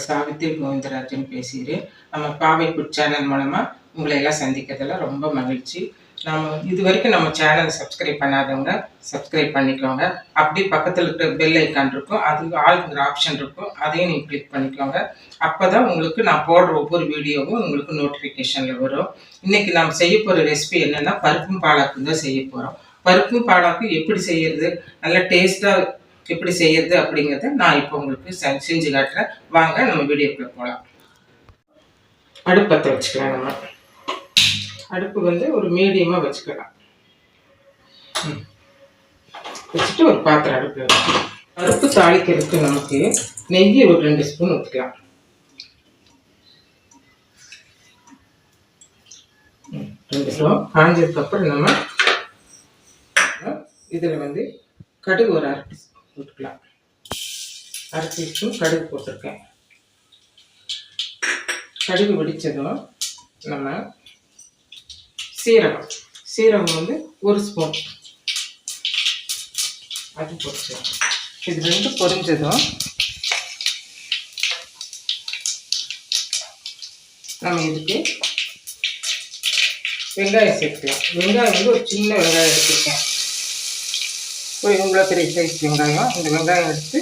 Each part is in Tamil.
சாவித்திரி கோவிந்தராஜன் பேசுகிறேன். நம்ம பாவை ஃபுட் சேனல் மூலமாக உங்களை எல்லாம் சந்திக்கிறதுல ரொம்ப மகிழ்ச்சி. இது வரைக்கும் நம்ம சேனலை சப்ஸ்கிரைப் பண்ணாதவங்க சப்ஸ்கிரைப் பண்ணிக்கோங்க. அப்படி பக்கத்தில் இருக்கிற பெல் ஐக்கான் இருக்கும், அது ஆளுங்கிற ஆப்ஷன் இருக்கும், அதையும் நீங்கள் கிளிக் பண்ணிக்கோங்க. அப்போ தான் உங்களுக்கு நான் போடுற ஒவ்வொரு வீடியோவும் உங்களுக்கு நோட்டிஃபிகேஷனில் வரும். இன்றைக்கி நாம் செய்ய போகிற ரெசிபி என்னென்னா பருப்பும் பாலாக்கும் தான் செய்ய போகிறோம். பருப்பும் பாலாக்கும் எப்படி செய்யறது, நல்லா டேஸ்ட்டாக எப்படி செய்யறது அப்படிங்கிறத நான் இப்போ உங்களுக்கு செஞ்சு காட்டுறேன். வாங்க நம்ம வீடியோக்குள்ள போகலாம். அடுப்பத்தை வச்சுக்கலாம். நம்ம அடுப்பு வந்து ஒரு மீடியமாக வச்சுக்கலாம். வச்சுட்டு ஒரு பாத்திரம் அடுப்பு வச்சுக்கலாம். பருப்பு தாளிக்கிறதுக்கு நமக்கு நெய்யை ஒரு 2 ஸ்பூன் ஊற்றிக்கலாம். 2 ஸ்பூன் காஞ்சதுக்கப்புறம் நம்ம இதில் வந்து கடுகு ஒரு 1/2 டீஸ்பூன் போட்டுக்கலாம். 1/2 டீஸ்பூன் கடுகு போட்டிருக்கேன். கடுகு வெடித்ததும் நம்ம சீரகம் வந்து 1 ஸ்பூன் அது போட்டுக்கலாம். இது 2 பொரிஞ்சதும் நம்ம இதுக்கு வெங்காயம் சேர்த்துக்கலாம். வெங்காயம் வந்து ஒரு சின்ன வெங்காயம் எடுத்துருக்கேன். ஒரு இவ்வளோ பெரிய சைஸ் வெங்காயம். இந்த வெங்காயம் எடுத்து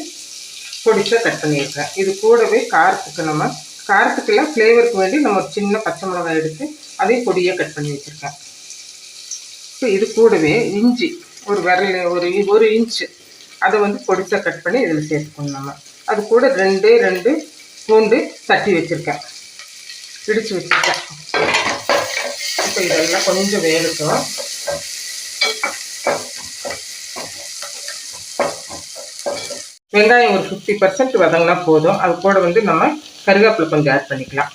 பொடிசாக கட் பண்ணியிருக்கேன். இது கூடவே காரத்துக்கெல்லாம் ஃப்ளேவருக்கு வேண்டி நம்ம ஒரு சின்ன பச்சை மிளகாய் எடுத்து அதையும் பொடியாக கட் பண்ணி வச்சுருக்கேன். ஸோ இது கூடவே இஞ்சி ஒரு விரல் ஒரு இன்ச்சு அதை வந்து பொடிசாக கட் பண்ணி இதில் சேர்த்துக்கணும். நம்ம அது கூட 2 பூண்டு தட்டி வச்சுருக்கேன், இடித்து வச்சுருக்கேன். இப்போ இதெல்லாம் கொஞ்சம் வேகட்டும். வெங்காயம் ஒரு 50% வதங்கினா போதும். அது கூட வந்து நம்ம கருவேப்பிலை கொஞ்சம் ஆட் பண்ணிக்கலாம்.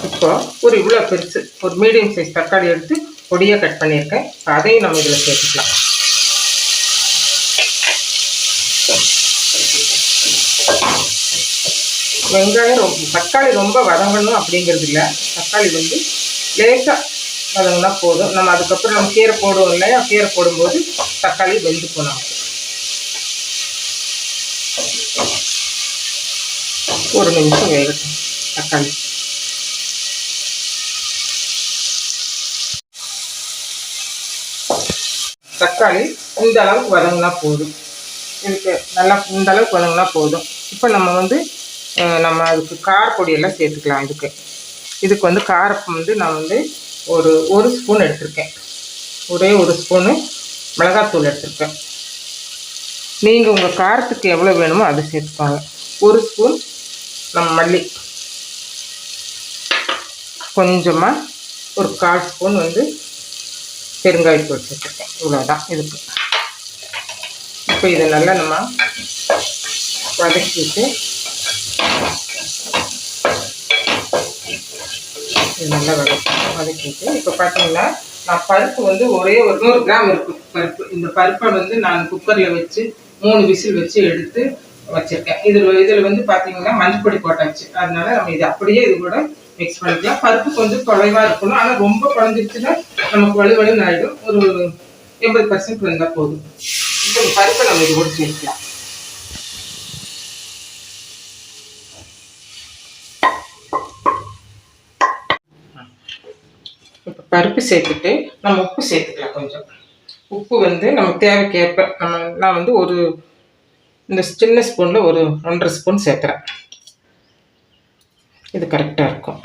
இப்போ ஒரு இவ்வளோ பெருசு ஒரு மீடியம் சைஸ் தக்காளி எடுத்து பொடியாக கட் பண்ணியிருக்கேன். அதையும் நம்ம இதில் சேர்த்துக்கலாம். வெங்காயம் தக்காளி ரொம்ப வதங்கணும் அப்படிங்கிறது இல்லை. தக்காளி வந்து லேசாக வதங்கினா போதும். நம்ம அதுக்கப்புறம் நம்ம கீரை போடுவோம் இல்லையா, கீரை போடும்போது தக்காளி வெந்து போனோம். ஒரு நிமிஷம் வேகட்டும் தக்காளி. தக்காளி இந்த அளவுக்கு வதங்கினா போதும். இதுக்கு நல்லா இந்த அளவுக்கு வதங்கினா போதும். இப்போ நம்ம வந்து அதுக்கு காரப்பொடியெல்லாம் சேர்த்துக்கலாம். இதுக்கு வந்து காரம் வந்து நான் வந்து ஒரு ஸ்பூன் எடுத்திருக்கேன். ஒரே 1 ஸ்பூனு மிளகாத்தூள் எடுத்திருக்கேன். நீங்கள் உங்கள் காரத்துக்கு எவ்வளோ வேணுமோ அதை சேர்த்துக்கோங்க. 1 ஸ்பூன் நம்ம மல்லி, கொஞ்சமாக ஒரு 1/4 ஸ்பூன் வந்து பெருங்காயத்தூள் சேர்த்துருக்கேன். இவ்வளோதான் இதுக்கு. இப்போ இதை நல்லா நம்ம வதக்கிட்டு இது நல்லா வதக்கிட்டு இப்போ பார்த்தீங்கன்னா நான் பருப்பு வந்து ஒரே 100 கிராம் இருக்கும் பருப்பு. இந்த பருப்பை வந்து நான் குக்கரில் வச்சு 3 விசில் வச்சு எடுத்து வச்சுருக்கேன். இதில் வந்து பார்த்தீங்கன்னா மஞ்சள் பொடி போட்டாச்சு. அதனால நம்ம இது அப்படியே இது கூட மிக்ஸ் பண்ணிக்கலாம். பருப்பு கொஞ்சம் குறைவாக இருக்கணும், ஆனால் ரொம்ப குழஞ்சிருச்சுன்னா நமக்கு வலுவலுன்னு ஆகிடும். ஒரு 80% வந்தால் போதும். இப்போ இந்த பருப்பை நம்ம இது கூட சேர்க்கலாம். இப்போ பருப்பு சேர்த்துட்டு நம்ம உப்பு சேர்த்துக்கலாம். கொஞ்சம் உப்பு வந்து நம்ம தேவைக்கேற்ப நான் வந்து இந்த சின்ன ஸ்பூனில் ஒரு 1.5 ஸ்பூன் சேர்க்குறேன். இது கரெக்டாக இருக்கும்.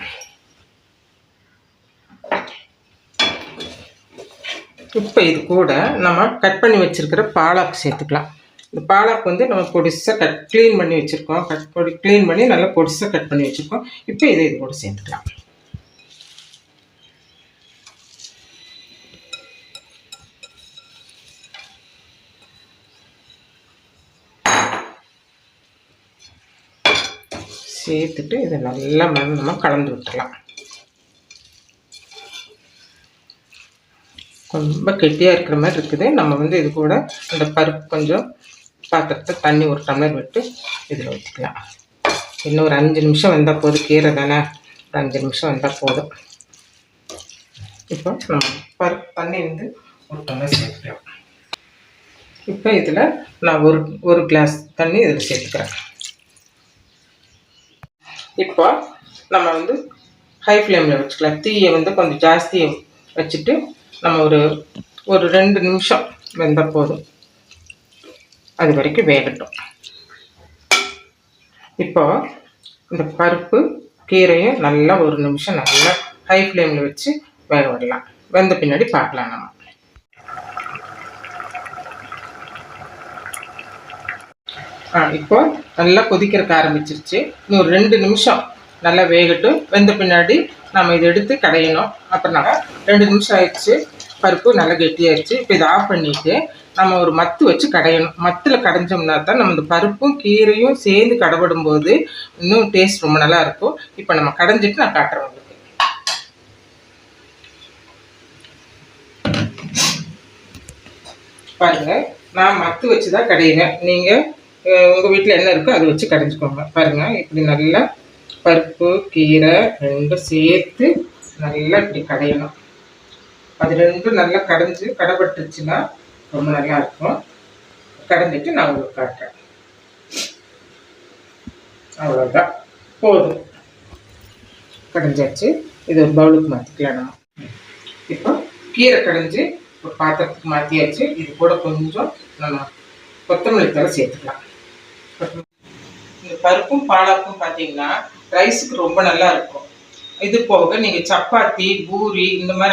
இப்போ இது கூட நம்ம கட் பண்ணி வச்சுருக்கிற பாலாக்கு சேர்த்துக்கலாம். இந்த பாலாக்கு வந்து நம்ம பொடிசாக க்ளீன் பண்ணி வச்சுருக்கோம். க்ளீன் பண்ணி நல்லா பொடிசாக கட் பண்ணி வச்சுருக்கோம். இப்போ இது கூட சேர்த்துக்கலாம். சேர்த்துட்டு இதை நல்லா நம்ம கலந்து விட்டுடலாம். ரொம்ப கெட்டியாக இருக்கிற மாதிரி இருக்குது. நம்ம வந்து இது கூட இந்த பருப்பு கொஞ்சம் பாத்திரத்தை தண்ணி 1 டம்ளர் விட்டு இதில் வச்சுக்கலாம். இன்னும் ஒரு 5 நிமிஷம் வந்தால் போதும். கீரை தானே, ஒரு 5 நிமிஷம் வந்தால் போதும். இப்போ நம்ம பருப்பு தண்ணி வந்து 1 டம்ளர் சேர்த்துக்கலாம். இப்போ இதில் நான் ஒரு கிளாஸ் தண்ணி இதில் சேர்த்துக்கிறேன். இப்போ நம்ம வந்து ஹை ஃப்ளேமில் வச்சுக்கலாம். தீயை வந்து கொஞ்சம் ஜாஸ்தியை வச்சுட்டு நம்ம ஒரு 2 நிமிஷம் வெந்தால் போதும். அது வரைக்கும் வேகட்டும். இப்போ இந்த பருப்பு கீரையும் நல்லா 1 நிமிஷம் நல்லா ஹை ஃப்ளேமில் வச்சு வேக விடலாம். வெந்த பின்னாடி பார்க்கலாம். நம்ம இப்போ நல்லா கொதிக்கிறதுக்கு ஆரம்பிச்சிருச்சு. இன்னும் 2 நிமிஷம் நல்லா வேகட்டும். வெந்த பின்னாடி நம்ம இதை எடுத்து கடையணும். அப்புறம் நம்ம 2 நிமிஷம் ஆயிடுச்சு. பருப்பு நல்லா கெட்டியாயிடுச்சு. இப்போ இதை ஆஃப் பண்ணிவிட்டு நம்ம ஒரு மத்து வச்சு கடையணும். மத்தில் கடைஞ்சோம்னா தான் நம்ம இந்த பருப்பும் கீரையும் சேர்ந்து கடைபடும் போது இன்னும் டேஸ்ட் ரொம்ப நல்லா இருக்கும். இப்போ நம்ம கடைஞ்சிட்டு நான் காட்டுறேன் உங்களுக்கு. பாருங்க, நான் மத்து வச்சு தான் கடையிறேன். நீங்கள் உங்கள் வீட்டில் என்ன இருக்கோ அதை வச்சு கடைஞ்சிக்கோங்க. பாருங்கள், இப்படி நல்லா பருப்பு கீரை ரெண்டும் சேர்த்து நல்லா இப்படி கடையணும். அது ரெண்டும் நல்லா கடைபட்டுச்சுன்னா ரொம்ப நல்லா இருக்கும். கடைஞ்சிட்டு நான் உங்களுக்கு காட்டுறேன். அவ்வளோதான், போதும். கடைஞ்சாச்சு. இது ஒரு பவுலுக்கு மாற்றிக்கலாம். நம்ம இப்போ கீரை கடைஞ்சி ஒரு பாத்திரத்துக்கு மாற்றியாச்சு. இது கூட கொஞ்சம் நம்ம கொத்தமல்லி தழை சேர்த்துக்கலாம். இந்த பருப்பும் பாலாக்கும் பார்த்தீங்கன்னா ரைஸுக்கு ரொம்ப நல்லா இருக்கும். இது போக நீங்கள் சப்பாத்தி பூரி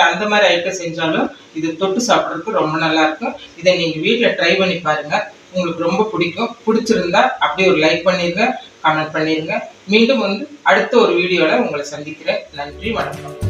அந்த மாதிரி ஐட்டம் செஞ்சாலும் இது தொட்டு சாப்பிட்றதுக்கு ரொம்ப நல்லா இருக்கும். இதை நீங்கள் வீட்டில் ட்ரை பண்ணி பாருங்கள். உங்களுக்கு ரொம்ப பிடிக்கும். பிடிச்சிருந்தா அப்படியே ஒரு லைக் பண்ணிடுங்க, கமெண்ட் பண்ணிடுங்க. மீண்டும் அடுத்த ஒரு வீடியோவில் உங்களை சந்திக்கிறேன். நன்றி, வணக்கம்.